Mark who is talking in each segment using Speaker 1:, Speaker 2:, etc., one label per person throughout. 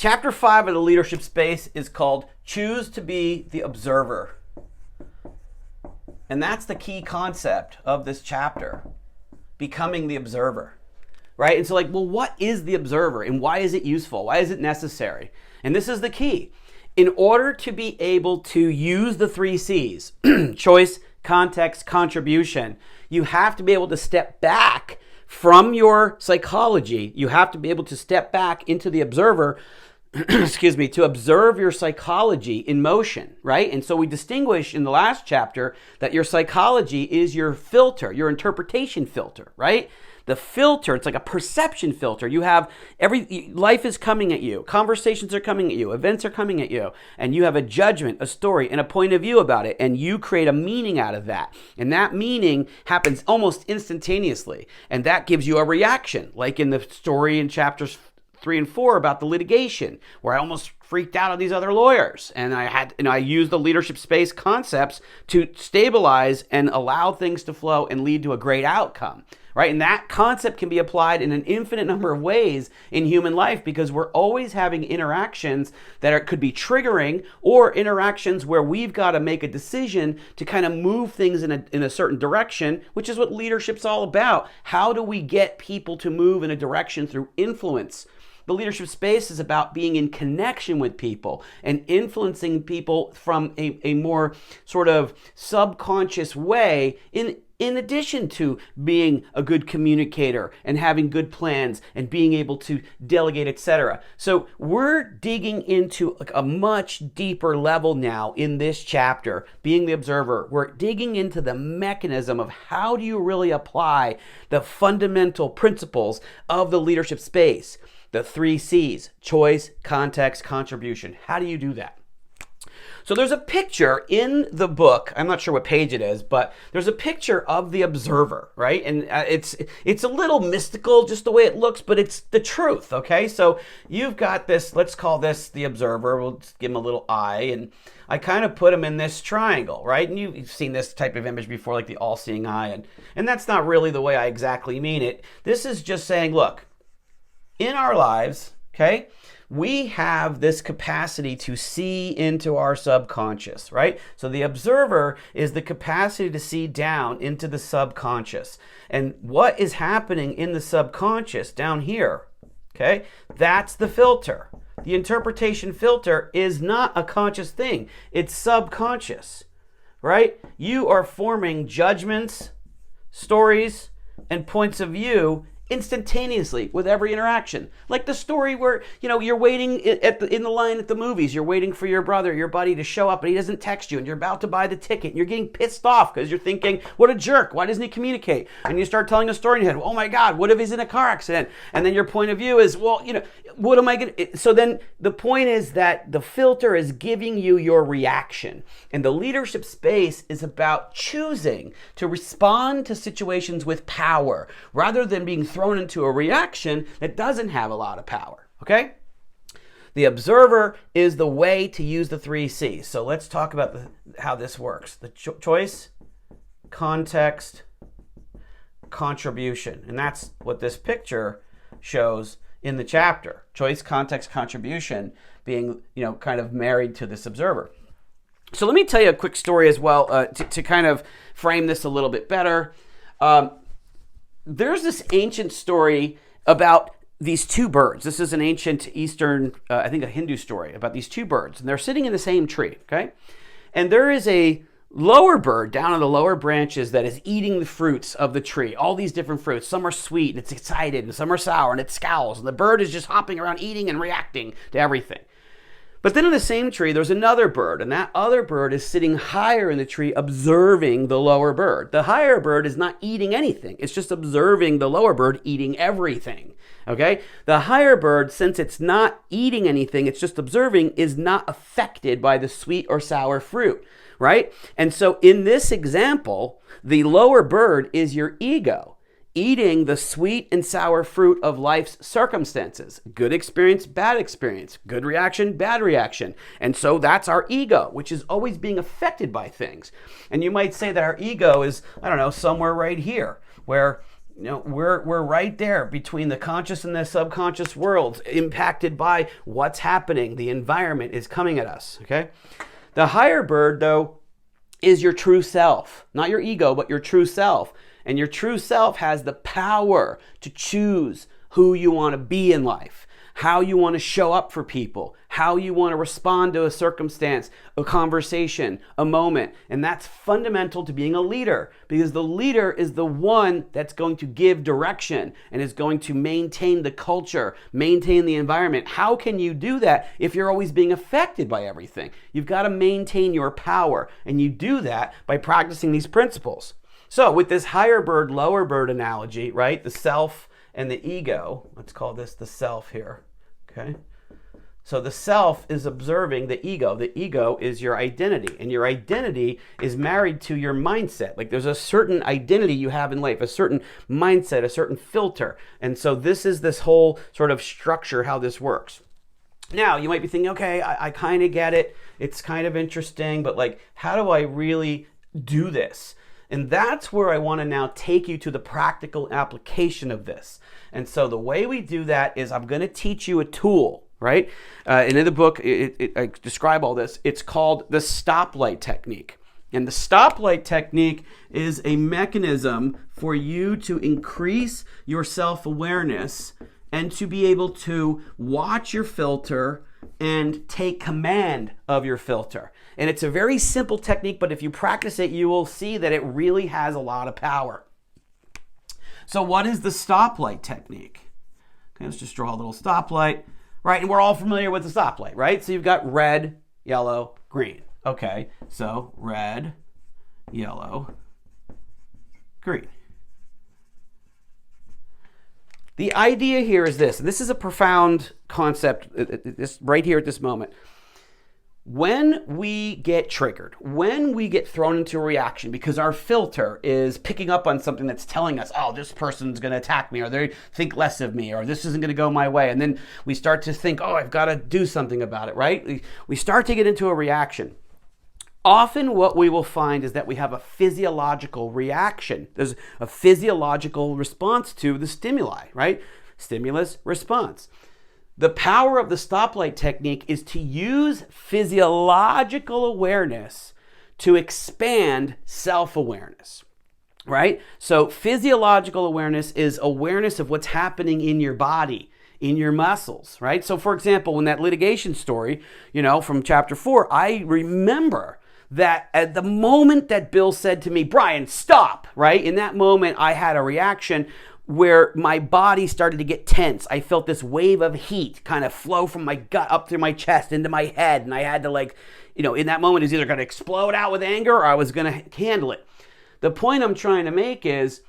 Speaker 1: Chapter 5 of the leadership space is called Choose to be the Observer. And that's the key concept of this chapter, becoming the observer, right? And so like, well, what is the observer and why is it useful? Why is it necessary? And this is the key. In order to be able to use the 3 C's, choice, context, contribution, you have to be able to step back from your psychology. You have to be able to step back into the observer, excuse me, to observe your psychology in motion, right? And so we distinguish in the last chapter that your psychology is your filter, your interpretation filter, right? The filter, it's like a perception filter. You have life is coming at you, conversations are coming at you, events are coming at you, and you have a judgment, a story, and a point of view about it, and you create a meaning out of that. And that meaning happens almost instantaneously, and that gives you a reaction, like in the story in chapters 3 and 4 about the litigation, where I almost freaked out on these other lawyers. And I used the leadership space concepts to stabilize and allow things to flow and lead to a great outcome, right? And that concept can be applied in an infinite number of ways in human life, because we're always having interactions that could be triggering, or interactions where we've got to make a decision to kind of move things in a certain direction, which is what leadership's all about. How do we get people to move in a direction through influence? The leadership space is about being in connection with people and influencing people from a more sort of subconscious way, in addition to being a good communicator and having good plans and being able to delegate, etc. So we're digging into a much deeper level now in this chapter, being the observer. We're digging into the mechanism of how do you really apply the fundamental principles of the leadership space. The 3 C's, choice, context, contribution. How do you do that? So there's a picture in the book. I'm not sure what page it is, but there's a picture of the observer, right? And it's a little mystical just the way it looks, but it's the truth, okay? So you've got this, let's call this the observer. We'll just give him a little eye, and I kind of put him in this triangle, right? And you've seen this type of image before, like the all-seeing eye, and that's not really the way I exactly mean it. This is just saying, look, in our lives, okay, we have this capacity to see into our subconscious, right? So the observer is the capacity to see down into the subconscious. And what is happening in the subconscious down here, okay, that's the filter. The interpretation filter is not a conscious thing. It's subconscious, right? You are forming judgments, stories, and points of view instantaneously with every interaction. Like the story where, you're waiting in the line at the movies, you're waiting for your brother, your buddy to show up, and he doesn't text you, and you're about to buy the ticket, and you're getting pissed off because you're thinking, what a jerk, why doesn't he communicate? And you start telling a story in your head, oh my God, what if he's in a car accident? And then your point of view is, well, what am I going to... So then the point is that the filter is giving you your reaction. And the leadership space is about choosing to respond to situations with power rather than being thrown into a reaction that doesn't have a lot of power, okay? The observer is the way to use the 3 C's. So let's talk about how this works. The choice, context, contribution. And that's what this picture shows in the chapter. Choice, context, contribution being, kind of married to this observer. So let me tell you a quick story as well to kind of frame this a little bit better. There's this ancient story about these 2 birds. This is an ancient Eastern, I think a Hindu story about these 2 birds, and they're sitting in the same tree, okay? And there is a lower bird down in the lower branches that is eating the fruits of the tree, all these different fruits. Some are sweet and it's excited, and some are sour and it scowls, and the bird is just hopping around eating and reacting to everything. But then in the same tree, there's another bird, and that other bird is sitting higher in the tree observing the lower bird. The higher bird is not eating anything. It's just observing the lower bird eating everything, okay? The higher bird, since it's not eating anything, it's just observing, is not affected by the sweet or sour fruit, right? And so in this example, the lower bird is your ego, eating the sweet and sour fruit of life's circumstances. Good experience, bad experience. Good reaction, bad reaction. And so that's our ego, which is always being affected by things. And you might say that our ego is, somewhere right here, where we're right there between the conscious and the subconscious worlds, impacted by what's happening. The environment is coming at us, okay? The higher bird, though, is your true self. Not your ego, but your true self. And your true self has the power to choose who you want to be in life, how you want to show up for people, how you want to respond to a circumstance, a conversation, a moment. And that's fundamental to being a leader, because the leader is the one that's going to give direction and is going to maintain the culture, maintain the environment. How can you do that if you're always being affected by everything? You've got to maintain your power, and you do that by practicing these principles. So with this higher bird, lower bird analogy, right, the self and the ego, let's call this the self here, okay? So the self is observing the ego. The ego is your identity, and your identity is married to your mindset. Like there's a certain identity you have in life, a certain mindset, a certain filter. And so this is this whole sort of structure, how this works. Now, you might be thinking, okay, I kind of get it. It's kind of interesting, but like, how do I really do this? And that's where I want to now take you to the practical application of this. And so the way we do that is I'm going to teach you a tool, right? And in the book, I describe all this. It's called the stoplight technique. And the stoplight technique is a mechanism for you to increase your self-awareness and to be able to watch your filter and take command of your filter. And it's a very simple technique, but if you practice it, you will see that it really has a lot of power. So what is the stoplight technique? Okay, let's just draw a little stoplight, right? And we're all familiar with the stoplight, right? So you've got red, yellow, green. Okay, so red, yellow, green. The idea here is this, and this is a profound concept this, right here at this moment. When we get triggered, when we get thrown into a reaction because our filter is picking up on something that's telling us, oh, this person's going to attack me, or they think less of me, or this isn't going to go my way, and then we start to think, oh, I've got to do something about it, right? We start to get into a reaction. Often what we will find is that we have a physiological reaction. There's a physiological response to the stimuli, right? Stimulus, response. The power of the stoplight technique is to use physiological awareness to expand self-awareness, right? So physiological awareness is awareness of what's happening in your body, in your muscles, right? So for example, in that litigation story, from chapter 4, I remember that at the moment that Bill said to me, Brian, stop, right? In that moment, I had a reaction where my body started to get tense. I felt this wave of heat kind of flow from my gut up through my chest into my head. And I had to in that moment, it was either going to explode out with anger or I was going to handle it. The point I'm trying to make is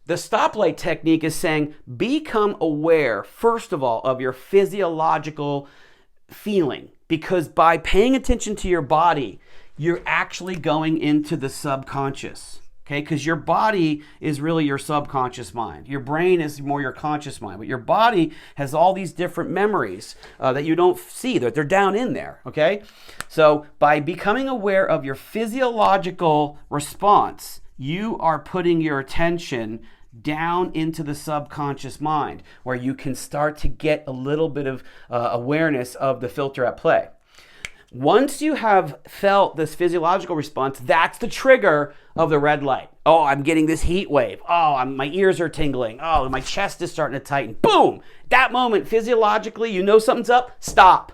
Speaker 1: the stoplight technique is saying, become aware, first of all, of your physiological feeling. Because by paying attention to your body, you're actually going into the subconscious. Okay, because your body is really your subconscious mind. Your brain is more your conscious mind, but your body has all these different memories that you don't see, that they're down in there, okay? So by becoming aware of your physiological response, you are putting your attention down into the subconscious mind, where you can start to get a little bit of awareness of the filter at play. Once you have felt this physiological response, that's the trigger of the red light. Oh, I'm getting this heat wave. Oh, my ears are tingling. Oh, my chest is starting to tighten. Boom! That moment, physiologically, you know something's up. Stop.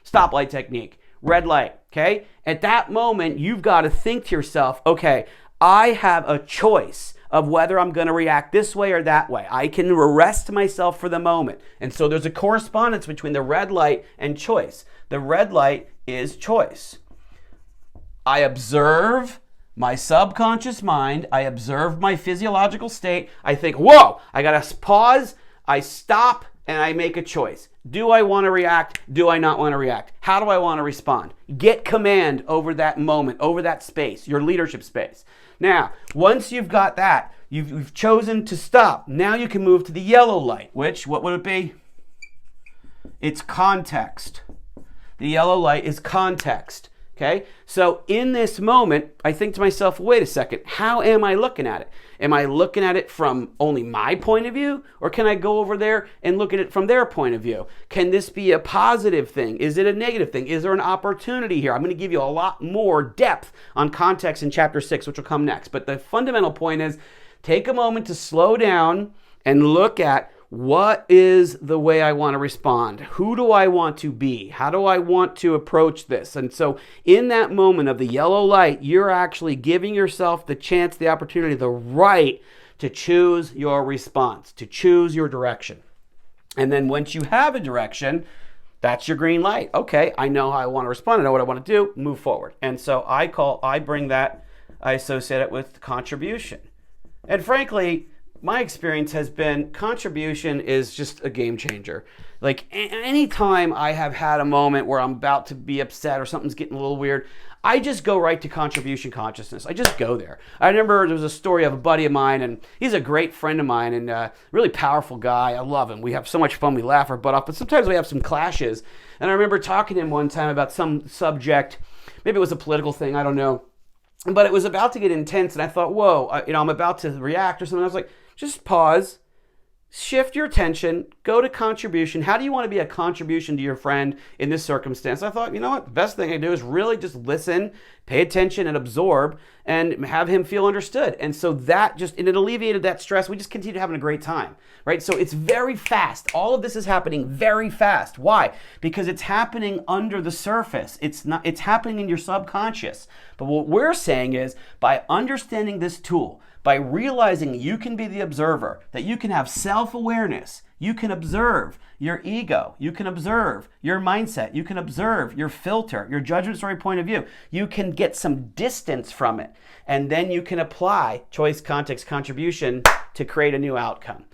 Speaker 1: Stoplight technique. Red light, okay? At that moment, you've got to think to yourself, okay, I have a choice of whether I'm going to react this way or that way. I can arrest myself for the moment. And so there's a correspondence between the red light and choice. The red light is choice. I observe my subconscious mind. I observe my physiological state. I think, whoa, I got to pause. I stop and I make a choice. Do I want to react? Do I not want to react? How do I want to respond? Get command over that moment, over that space, your leadership space. Now, once you've got that, you've chosen to stop. Now you can move to the yellow light, which, what would it be? It's context. The yellow light is context. Okay, so in this moment, I think to myself, wait a second, how am I looking at it? Am I looking at it from only my point of view? Or can I go over there and look at it from their point of view? Can this be a positive thing? Is it a negative thing? Is there an opportunity here? I'm going to give you a lot more depth on context in chapter 6, which will come next. But the fundamental point is take a moment to slow down and look at what is the way I want to respond? Who do I want to be? How do I want to approach this? And so in that moment of the yellow light, you're actually giving yourself the chance, the opportunity, the right to choose your response, to choose your direction. And then once you have a direction, that's your green light. Okay, I know how I want to respond. I know what I want to do. Move forward. And so I associate it with contribution. And frankly, my experience has been contribution is just a game changer. Like anytime I have had a moment where I'm about to be upset or something's getting a little weird, I just go right to contribution consciousness. I just go there. I remember there was a story of a buddy of mine, and he's a great friend of mine and a really powerful guy. I love him. We have so much fun. We laugh our butt off, but sometimes we have some clashes. And I remember talking to him one time about some subject. Maybe it was a political thing. I don't know. But it was about to get intense, and I thought, whoa, I'm about to react or something. I was like, just pause, shift your attention, go to contribution. How do you want to be a contribution to your friend in this circumstance? I thought, you know what, the best thing I do is really just listen, pay attention, and absorb, and have him feel understood. And so it alleviated that stress. We just continued having a great time, right? So it's very fast. All of this is happening very fast. Why? Because it's happening under the surface. It's happening in your subconscious. But what we're saying is, by understanding this tool, by realizing you can be the observer, that you can have self-awareness, you can observe your ego, you can observe your mindset, you can observe your filter, your judgment story point of view. You can get some distance from it, and then you can apply choice, context, contribution to create a new outcome.